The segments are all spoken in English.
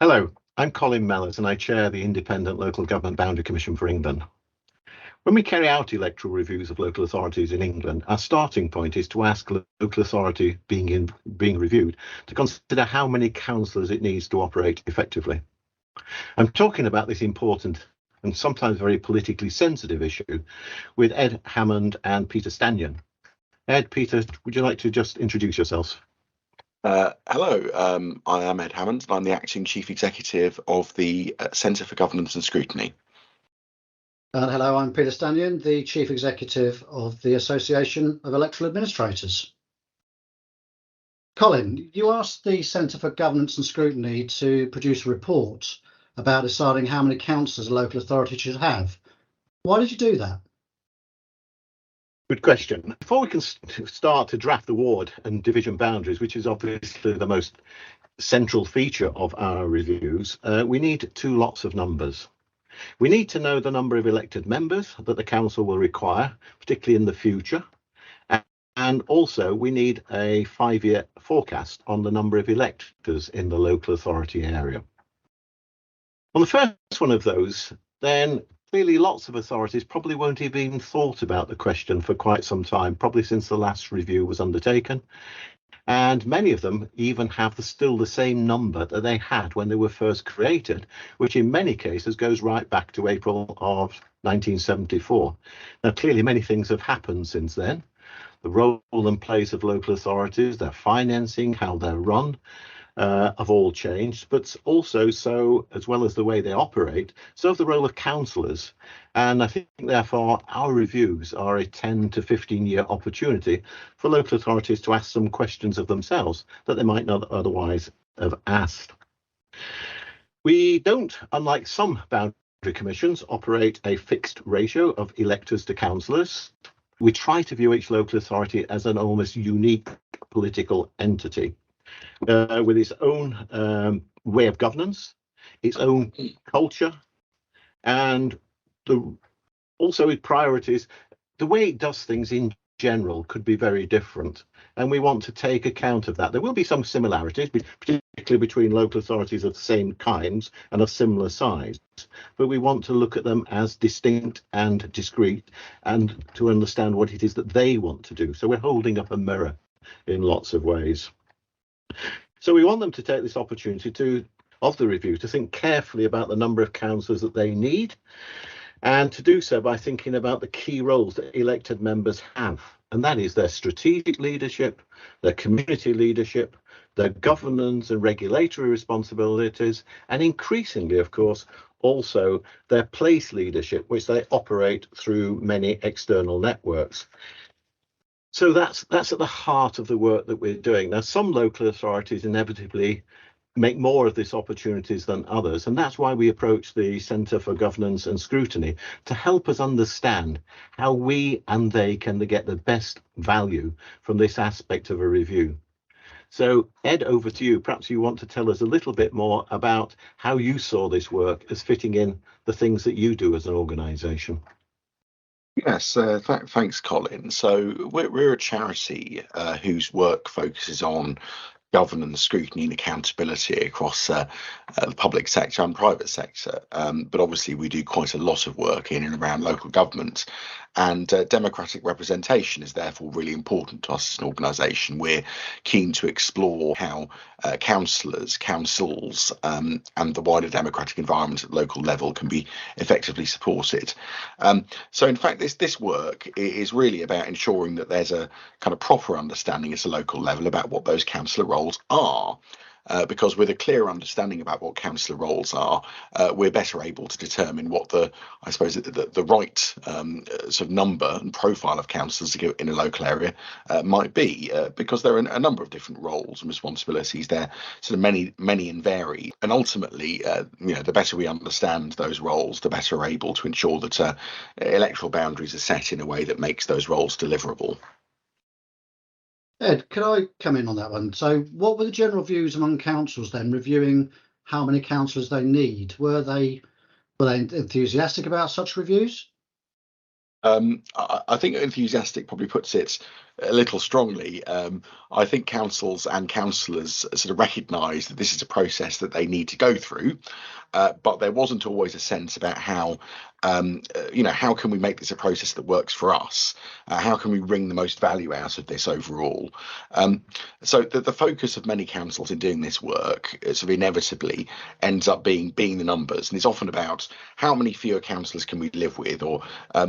Hello, I'm Colin Mellors and I chair the Independent Local Government Boundary Commission for England. When we carry out electoral reviews of local authorities in England, our starting point is to ask local authority being reviewed to consider how many councillors it needs to operate effectively. I'm talking about this important and sometimes very politically sensitive issue with Ed Hammond and Peter Stanyon. Ed, Peter, would you like to just introduce yourselves? Hello, I am Ed Hammond and I'm the Acting Chief Executive of the Centre for Governance and Scrutiny. And hello, I'm Peter Stanyon, the Chief Executive of the Association of Electoral Administrators. Colin, you asked the Centre for Governance and Scrutiny to produce a report about deciding how many councillors a local authority should have. Why did you do that? Good question. Before we can start to draft the ward and division boundaries, which is obviously the most central feature of our reviews, we need two lots of numbers. We need to know the number of elected members that the council will require, particularly in the future. And also we need a 5-year forecast on the number of electors in the local authority area. On the first one of those, then clearly lots of authorities probably won't have even thought about the question for quite some time, probably since the last review was undertaken. And many of them even have still the same number that they had when they were first created, which in many cases goes right back to April of 1974. Now, clearly many things have happened since then. The role and place of local authorities, their financing, how they're run, have all changed, but also so, as well as the way they operate, so have the role of councillors. And I think, therefore, our reviews are a 10 to 15-year opportunity for local authorities to ask some questions of themselves that they might not otherwise have asked. We don't, unlike some boundary commissions, operate a fixed ratio of electors to councillors. We try to view each local authority as an almost unique political entity. With its own way of governance, its own culture, and also its priorities. The way it does things in general could be very different, and we want to take account of that. There will be some similarities, particularly between local authorities of the same kinds and of similar size, but we want to look at them as distinct and discrete and to understand what it is that they want to do. So we're holding up a mirror in lots of ways. So we want them to take this opportunity of the review to think carefully about the number of councillors that they need, and to do so by thinking about the key roles that elected members have, and that is their strategic leadership, their community leadership, their governance and regulatory responsibilities, and increasingly, of course, also their place leadership, which they operate through many external networks. So that's at the heart of the work that we're doing. Now, some local authorities inevitably make more of these opportunities than others, and that's why we approach the Centre for Governance and Scrutiny to help us understand how we and they can get the best value from this aspect of a review. So, Ed, over to you. Perhaps you want to tell us a little bit more about how you saw this work as fitting in the things that you do as an organisation. Yes, thanks, Colin. So we're a charity whose work focuses on governance, scrutiny and accountability across the public sector and private sector. But obviously we do quite a lot of work in and around local government, and democratic representation is therefore really important to us as an organisation. We're keen to explore how councillors, councils and the wider democratic environment at the local level can be effectively supported. So in fact this work is really about ensuring that there's a kind of proper understanding at a local level about what those councillor roles are. Because with a clear understanding about what councillor roles are, we're better able to determine what the right sort of number and profile of councillors in a local area might be, because there are a number of different roles and responsibilities. They're sort of many and varied, and ultimately, the better we understand those roles, the better we're able to ensure that electoral boundaries are set in a way that makes those roles deliverable. Ed, could I come in on that one? So what were the general views among councils then, reviewing how many councillors they need? Were they enthusiastic about such reviews? I think enthusiastic probably puts it a little strongly. I think councils and councillors sort of recognise that this is a process that they need to go through, but there wasn't always a sense about how, how can we make this a process that works for us? How can we wring the most value out of this overall? So the focus of many councils in doing this work sort of inevitably ends up being the numbers, and it's often about how many fewer councillors can we live with, or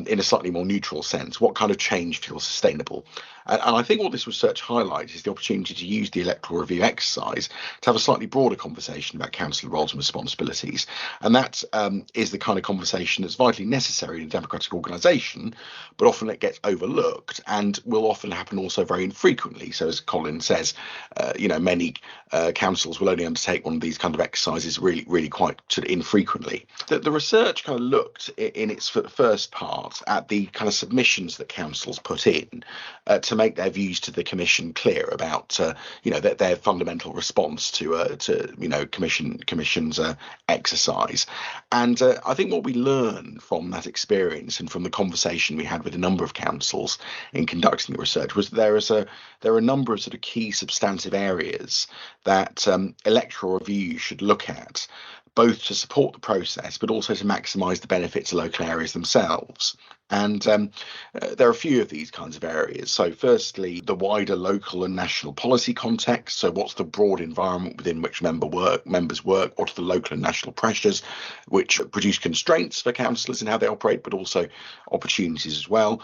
in a slightly more neutral sense, what kind of change feels sustainable. And I think what this research highlights is the opportunity to use the electoral review exercise to have a slightly broader conversation about council roles and responsibilities. And that is the kind of conversation that's vitally necessary in a democratic organisation, but often it gets overlooked and will often happen also very infrequently. So as Colin says, many councils will only undertake one of these kind of exercises really quite sort of infrequently. The research kind of looked in its first part at the kind of submissions that councils put in to make their views to the Commission clear about their fundamental response to Commission's exercise. And I think what we learned from that experience and from the conversation we had with a number of councils in conducting the research was there are a number of sort of key substantive areas that electoral review should look at, both to support the process but also to maximise the benefits to local areas themselves. And there are a few of these kinds of areas. So firstly, the wider local and national policy context. So what's the broad environment within which members work? What are the local and national pressures which produce constraints for councillors and how they operate, but also opportunities as well?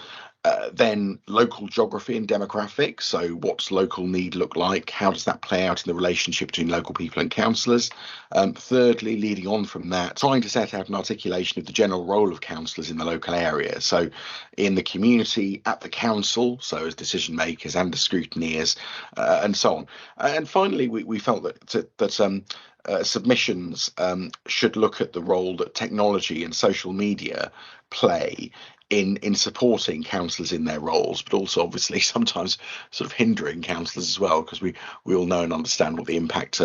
Then local geography and demographics. So what's local need look like? How does that play out in the relationship between local people and councillors? Thirdly, leading on from that, trying to set out an articulation of the general role of councillors in the local area. So in the community, at the council, so as decision makers and as scrutineers, and so on. And finally, we felt that submissions should look at the role that technology and social media play in supporting councillors in their roles, but also obviously sometimes sort of hindering councillors as well, because we all know and understand what the impact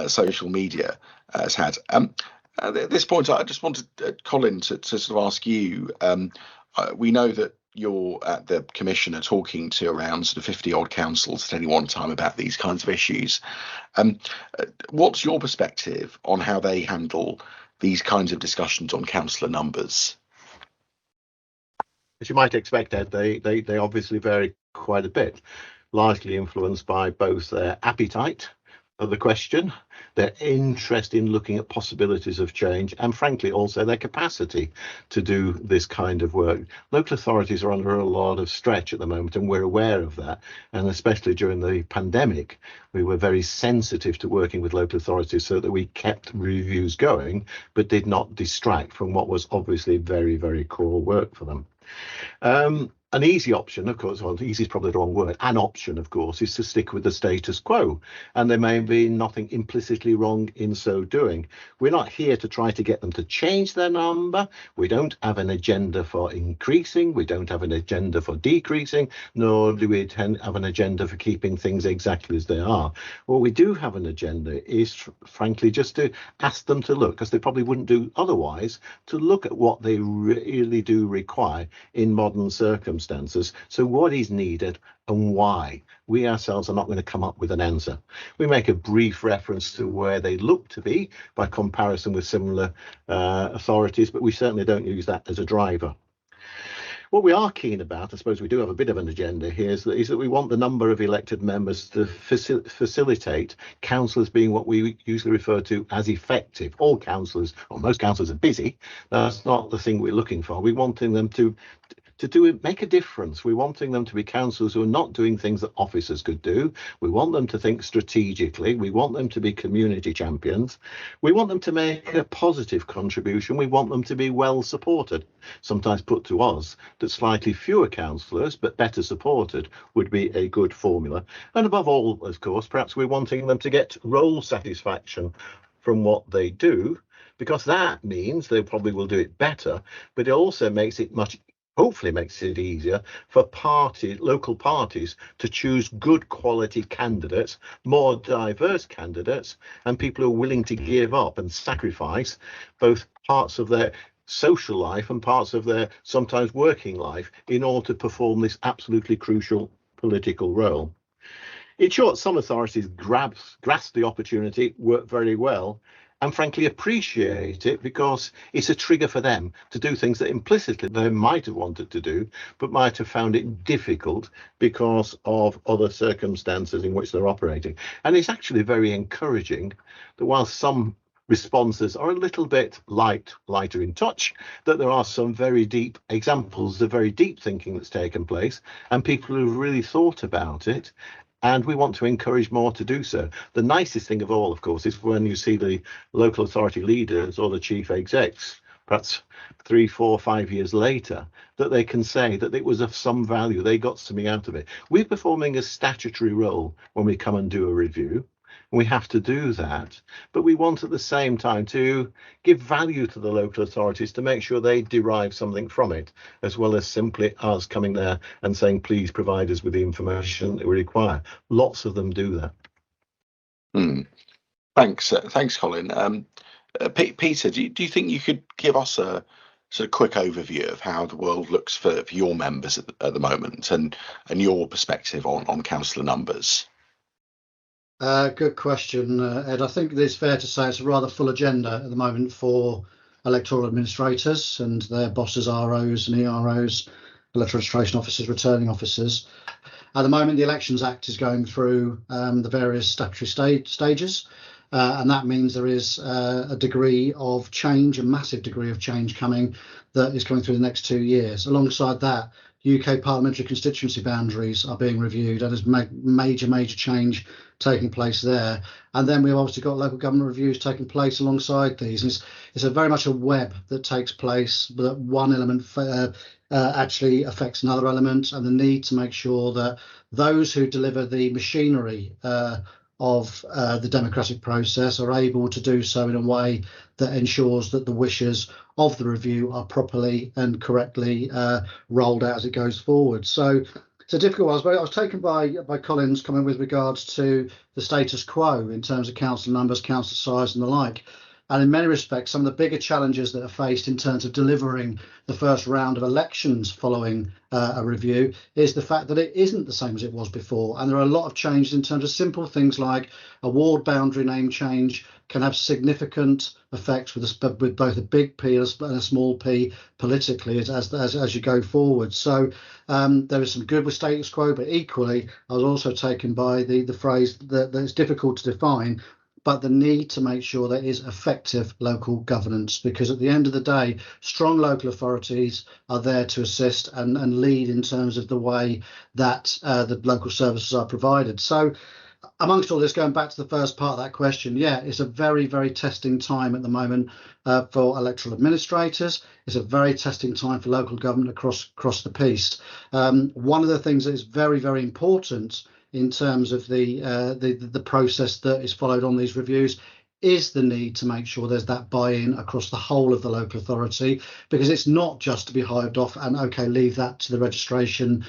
social media has had. At this point, I just wanted Colin to sort of ask you. We know that you're at the Commission are talking to around sort of 50 odd councils at any one time about these kinds of issues. What's your perspective on how they handle these kinds of discussions on councillor numbers? As you might expect, Ed, they obviously vary quite a bit, largely influenced by both their appetite of the question, their interest in looking at possibilities of change, and frankly also their capacity to do this kind of work. Local authorities are under a lot of stretch at the moment, and we're aware of that, and especially during the pandemic we were very sensitive to working with local authorities so that we kept reviews going but did not distract from what was obviously very, very core work for them. An easy option, of course, well, easy is probably the wrong word, an option, of course, is to stick with the status quo. And there may be nothing implicitly wrong in so doing. We're not here to try to get them to change their number. We don't have an agenda for increasing. We don't have an agenda for decreasing, nor do we have an agenda for keeping things exactly as they are. What we do have an agenda is, frankly, just to ask them to look, because they probably wouldn't do otherwise, to look at what they really do require in modern circumstances. So what is needed and why? We ourselves are not going to come up with an answer. We make a brief reference to where they look to be by comparison with similar authorities, but we certainly don't use that as a driver. What we are keen about, I suppose we do have a bit of an agenda here, is that we want the number of elected members to facilitate councillors being what we usually refer to as effective. All councillors, or most councillors, are busy. That's not the thing we're looking for. We're wanting them to make a difference. We're wanting them to be councillors who are not doing things that officers could do. We want them to think strategically. We want them to be community champions. We want them to make a positive contribution. We want them to be well supported. Sometimes put to us that slightly fewer councillors but better supported would be a good formula. And above all, of course, perhaps we're wanting them to get role satisfaction from what they do, because that means they probably will do it better, but it also makes it hopefully makes it easier for local parties to choose good quality candidates, more diverse candidates, and people who are willing to give up and sacrifice both parts of their social life and parts of their sometimes working life in order to perform this absolutely crucial political role. In short, some authorities grasp the opportunity, work very well, and frankly appreciate it because it's a trigger for them to do things that implicitly they might have wanted to do, but might have found it difficult because of other circumstances in which they're operating. And it's actually very encouraging that while some responses are a little bit lighter in touch, that there are some very deep examples of very deep thinking that's taken place and people who've really thought about it. And we want to encourage more to do so. The nicest thing of all, of course, is when you see the local authority leaders or the chief execs, perhaps 3, 4, 5 years later, that they can say that it was of some value. They got something out of it. We're performing a statutory role when we come and do a review. We have to do that, but we want at the same time to give value to the local authorities to make sure they derive something from it, as well as simply us coming there and saying, please provide us with the information that we require. Lots of them do that. Thanks, Colin. Peter, do you think you could give us a sort of quick overview of how the world looks for your members at the moment and your perspective on councillor numbers? Good question, Ed. I think it's fair to say it's a rather full agenda at the moment for electoral administrators and their bosses, ROs and EROs, electoral registration officers, returning officers. At the moment, the Elections Act is going through the various statutory stages, and that means there is a degree of change, a massive degree of change coming that is coming through the next 2 years. Alongside that, UK parliamentary constituency boundaries are being reviewed, and there's major change taking place there. And then we've obviously got local government reviews taking place alongside these. And it's a very much a web that takes place, that one element actually affects another element, and the need to make sure that those who deliver the machinery of the democratic process are able to do so in a way that ensures that the wishes of the review are properly and correctly rolled out as it goes forward. So it's a difficult one. I was taken by Colin's comment with regards to the status quo in terms of council numbers, council size and the like. And in many respects, some of the bigger challenges that are faced in terms of delivering the first round of elections following a review is the fact that it isn't the same as it was before. And there are a lot of changes in terms of simple things like a ward boundary name change can have significant effects with both a big P and a small p politically as you go forward. So there is some good with status quo, but equally, I was also taken by the phrase that it's difficult to define, but the need to make sure there is effective local governance, because at the end of the day, strong local authorities are there to assist and lead in terms of the way that the local services are provided. So amongst all this, going back to the first part of that question, yeah, it's a very, very testing time at the moment for electoral administrators. It's a very testing time for local government across the piece. One of the things that is very, very important in terms of the process that is followed on these reviews is the need to make sure there's that buy-in across the whole of the local authority, because it's not just to be hived off and okay, leave that to the registration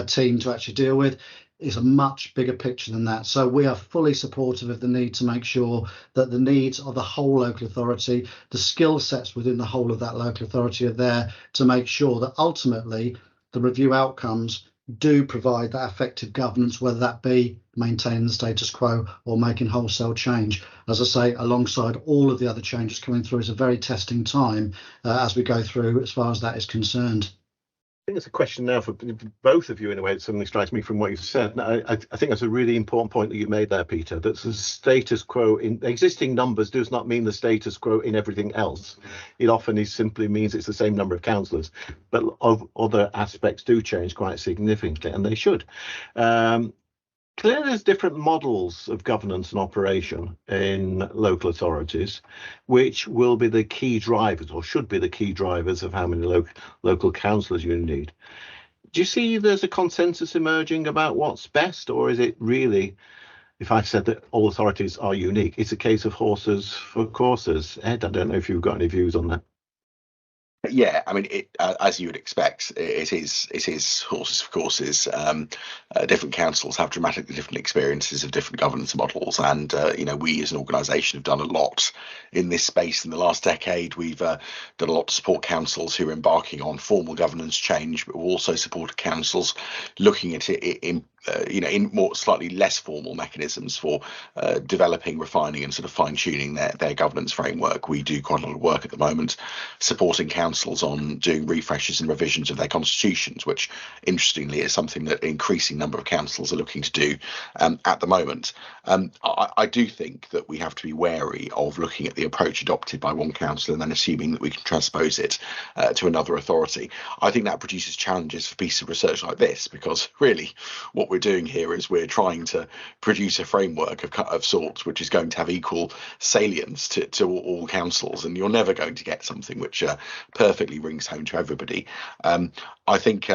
team to actually deal with. It's a much bigger picture than that. So we are fully supportive of the need to make sure that the needs of the whole local authority, the skill sets within the whole of that local authority are there to make sure that ultimately the review outcomes do provide that effective governance, whether that be maintaining the status quo or making wholesale change. As I say, alongside all of the other changes coming through, it's a very testing time as we go through as far as that is concerned. I think it's a question now for both of you in a way that suddenly strikes me from what you've said. I think that's a really important point that you made there, Peter, that the status quo in existing numbers does not mean the status quo in everything else. It often simply means it's the same number of councillors, but other aspects do change quite significantly, and they should. Clearly, there's different models of governance and operation in local authorities, which will be the key drivers, or should be the key drivers, of how many local councillors you need. Do you see there's a consensus emerging about what's best, or is it really, if I said that all authorities are unique, it's a case of horses for courses? Ed, I don't know if you've got any views on that. Yeah, I mean, as you would expect, it is horses for courses. Different councils have dramatically different experiences of different governance models, and we as an organisation have done a lot in this space in the last decade. We've done a lot to support councils who are embarking on formal governance change, but we've also supported councils looking at in more slightly less formal mechanisms for developing, refining and sort of fine-tuning their governance framework. We do quite a lot of work at the moment supporting councils on doing refreshes and revisions of their constitutions, which interestingly is something that an increasing number of councils are looking to do at the moment. I do think that we have to be wary of looking at the approach adopted by one council and then assuming that we can transpose it to another authority. I think that produces challenges for pieces of research like this, because really what we're doing here is we're trying to produce a framework of sorts which is going to have equal salience to all councils, and you're never going to get something which perfectly rings home to everybody. I think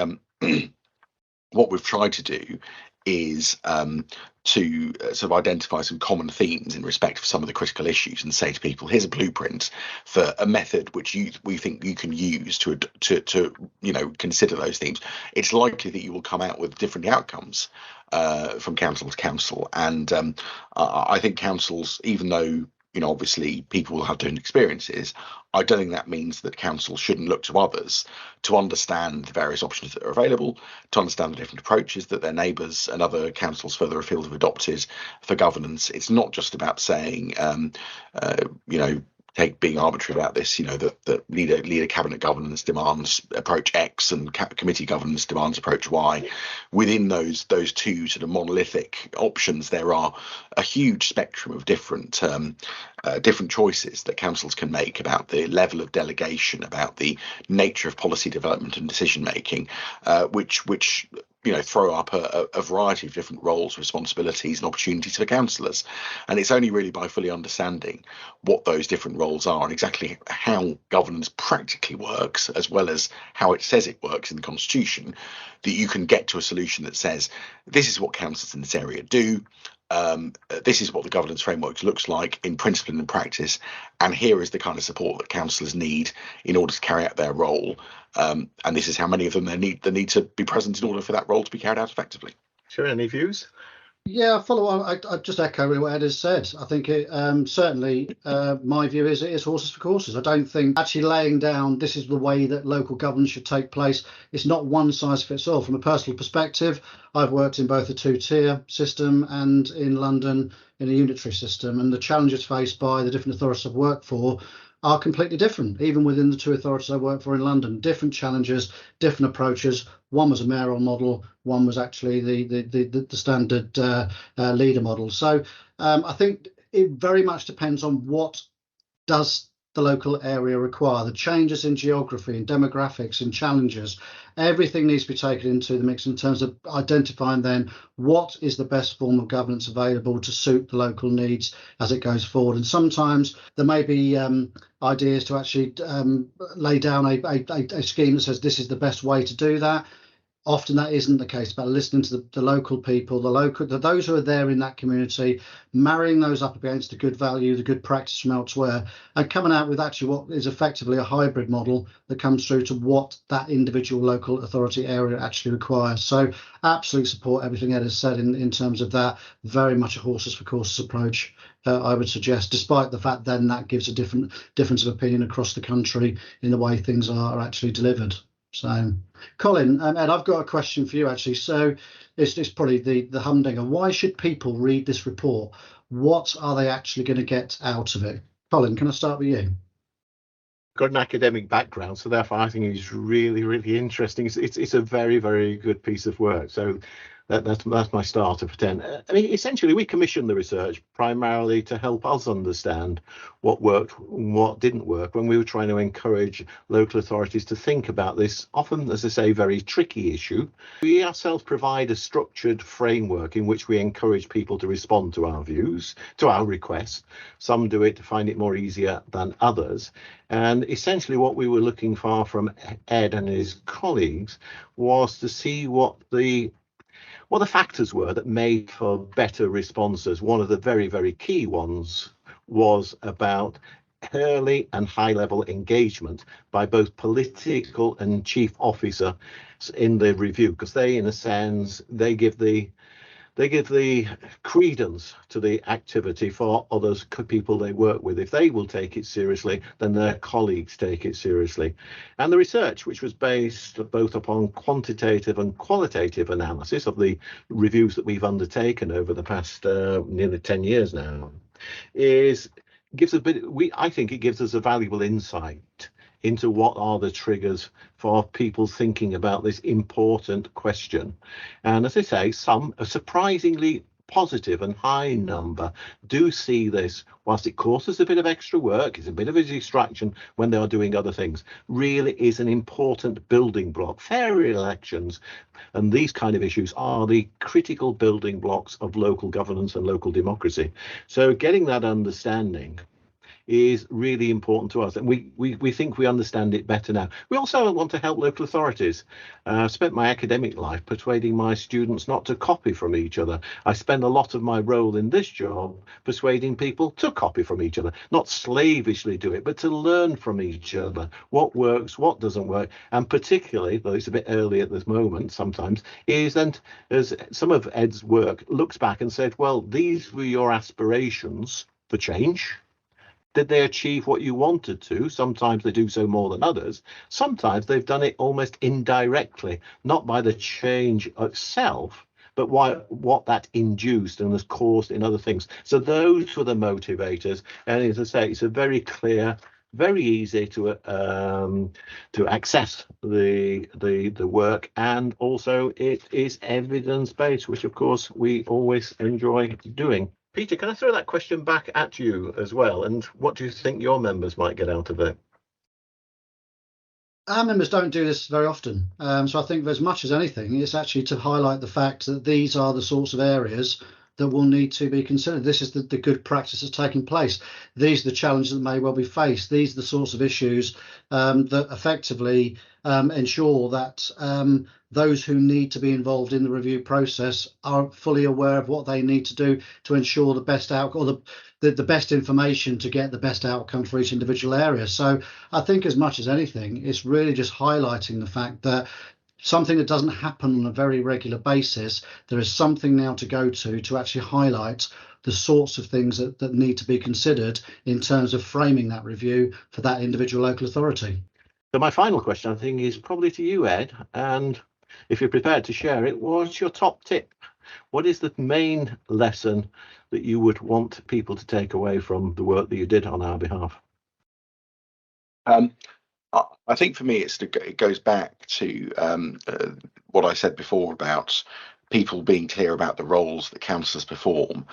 what we've tried to do is to sort of identify some common themes in respect of some of the critical issues and say to people, here's a blueprint for a method which we think you can use to consider those themes. It's likely that you will come out with different outcomes from council to council, and I think councils, even though obviously people will have different experiences, I don't think that means that councils shouldn't look to others to understand the various options that are available, to understand the different approaches that their neighbours and other councils further afield have adopted for governance. It's not just about saying, being arbitrary about this, that leader cabinet governance demands approach X and committee governance demands approach Y. Within those two sort of monolithic options, there are a huge spectrum of different choices that councils can make about the level of delegation, about the nature of policy development and decision making, which throw up a variety of different roles, responsibilities and opportunities for councillors. And it's only really by fully understanding what those different roles are and exactly how governance practically works, as well as how it says it works in the Constitution, that you can get to a solution that says, this is what councils in this area do, this is what the governance framework looks like in principle and in practice, and here is the kind of support that councillors need in order to carry out their role, and this is how many of them they need to be present in order for that role to be carried out effectively. Sure, any views? Yeah, I follow on. I just echo really what Ed has said. I think it certainly my view is it is horses for courses. I don't think actually laying down this is the way that local governance should take place. It's not one size fits all. From a personal perspective, I've worked in both a two-tier system and in London in a unitary system, and the challenges faced by the different authorities I've worked for are completely different. Even within the two authorities I work for in London, different challenges, different approaches. One was a mayoral model, one was actually the standard leader model. So I think it very much depends on what does the local area require. The changes in geography and demographics and challenges, everything needs to be taken into the mix in terms of identifying then what is the best form of governance available to suit the local needs as it goes forward. And sometimes there may be ideas to actually lay down a scheme that says this is the best way to do that. Often that isn't the case, but listening to the local people, those who are there in that community, marrying those up against the good value, the good practice from elsewhere, and coming out with actually what is effectively a hybrid model that comes through to what that individual local authority area actually requires. So absolutely support everything Ed has said in terms of that. Very much a horses for courses approach, I would suggest, despite the fact then that gives a difference of opinion across the country in the way things are actually delivered. So, Colin, Ed, I've got a question for you actually. So it's probably the humdinger. Why should people read this report? What are they actually going to get out of it? Colin, can I start with you? Got an academic background, so therefore I think it's really, really interesting. It's a very, very good piece of work. So that's my starter for 10. I mean, essentially, we commissioned the research primarily to help us understand what worked and what didn't work when we were trying to encourage local authorities to think about this, often, as I say, very tricky issue. We ourselves provide a structured framework in which we encourage people to respond to our views, to our requests. Some do it to find it more easier than others. And essentially what we were looking for from Ed and his colleagues was to see what the factors were that made for better responses. One of the very, very key ones was about early and high level engagement by both political and chief officer in the review, because they, in a sense, they give the they give the credence to the activity for others, people they work with. If they will take it seriously, then their colleagues take it seriously. And the research, which was based both upon quantitative and qualitative analysis of the reviews that we've undertaken over the past nearly 10 years now, I think it gives us a valuable insight into what are the triggers for people thinking about this important question. And as I say, some, a surprisingly positive and high number, do see this, whilst it causes a bit of extra work, it's a bit of a distraction when they are doing other things, really is an important building block. Fair elections and these kind of issues are the critical building blocks of local governance and local democracy. So getting that understanding is really important to us, and we think we understand it better now. We also want to help local authorities. I've spent my academic life persuading my students not to copy from each other. I spend a lot of my role in this job persuading people to copy from each other, not slavishly do it, but to learn from each other what works, what doesn't work, and particularly, though it's a bit early at this moment sometimes, is that as some of Ed's work looks back and said, well, these were your aspirations for change. Did they achieve what you wanted to? Sometimes they do so more than others. Sometimes they've done it almost indirectly, not by the change itself, but what that induced and has caused in other things. So those were the motivators. And as I say, it's a very clear, very easy to access the work, and also it is evidence-based, which of course we always enjoy doing. Peter, can I throw that question back at you as well? And what do you think your members might get out of it? Our members don't do this very often. So I think as much as anything, it's actually to highlight the fact that these are the sorts of areas that will need to be considered. This is the good practice that's taking place. These are the challenges that may well be faced. These are the sorts of issues that effectively ensure that those who need to be involved in the review process are fully aware of what they need to do to ensure the best outcome, or the best information to get the best outcome for each individual area. So I think as much as anything, it's really just highlighting the fact that something that doesn't happen on a very regular basis, there is something now to go to actually highlight the sorts of things that need to be considered in terms of framing that review for that individual local authority. So my final question, I think, is probably to you, Ed, and if you're prepared to share it, what's your top tip? What is the main lesson that you would want people to take away from the work that you did on our behalf? I think for me, it goes back to what I said before about people being clear about the roles that councillors perform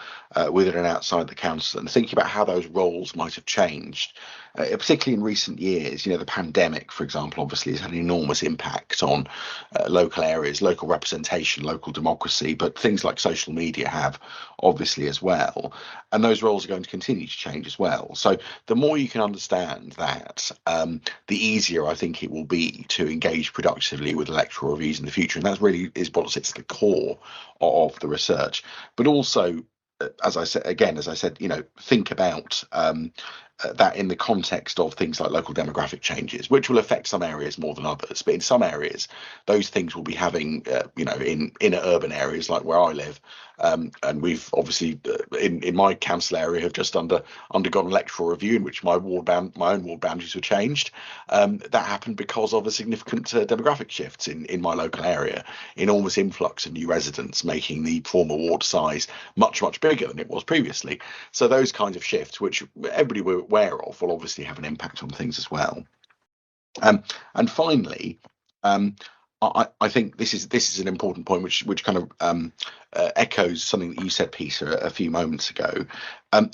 within and outside the council, and thinking about how those roles might have changed, particularly in recent years. You know, the pandemic, for example, obviously has had an enormous impact on local areas, local representation, local democracy, but things like social media have obviously as well, and those roles are going to continue to change as well. So the more you can understand that, the easier I think it will be to engage productively with electoral reviews in the future, and that really is what sits at the core of the research. But also, as I said, you know, think about that in the context of things like local demographic changes, which will affect some areas more than others. But in some areas, those things will be having, you know, in inner urban areas like where I live. And we've obviously, in my council area, have just undergone an electoral review in which my own ward boundaries were changed. That happened because of a significant demographic shifts in my local area, enormous influx of new residents, making the former ward size much bigger than it was previously. So those kinds of shifts, which everybody were aware of, will obviously have an impact on things as well. And finally, I think this is an important point, which kind of echoes something that you said, Peter, a few moments ago.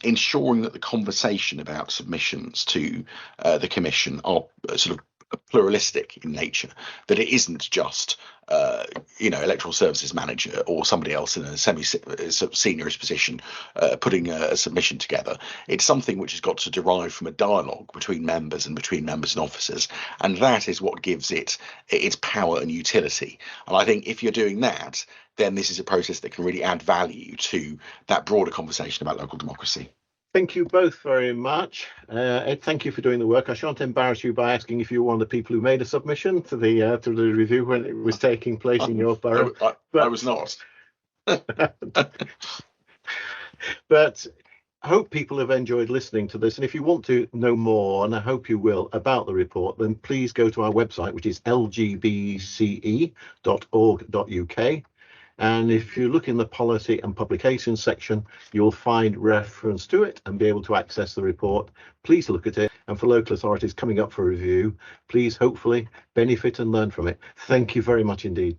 Ensuring that the conversation about submissions to the Commission are sort of pluralistic in nature, that it isn't just you know, electoral services manager or somebody else in a seniorist position putting a submission together. It's something which has got to derive from a dialogue between members and between members and officers, and that is what gives it its power and utility. And I think if you're doing that, then this is a process that can really add value to that broader conversation about local democracy. Thank you both very much. Ed, thank you for doing the work. I shan't embarrass you by asking if you were one of the people who made a submission to the review when it was taking place in your borough. I was not. But I hope people have enjoyed listening to this. And if you want to know more, and I hope you will, about the report, then please go to our website, which is lgbce.org.uk. And if you look in the policy and publications section, you'll find reference to it and be able to access the report. Please look at it. And for local authorities coming up for review, please hopefully benefit and learn from it. Thank you very much indeed.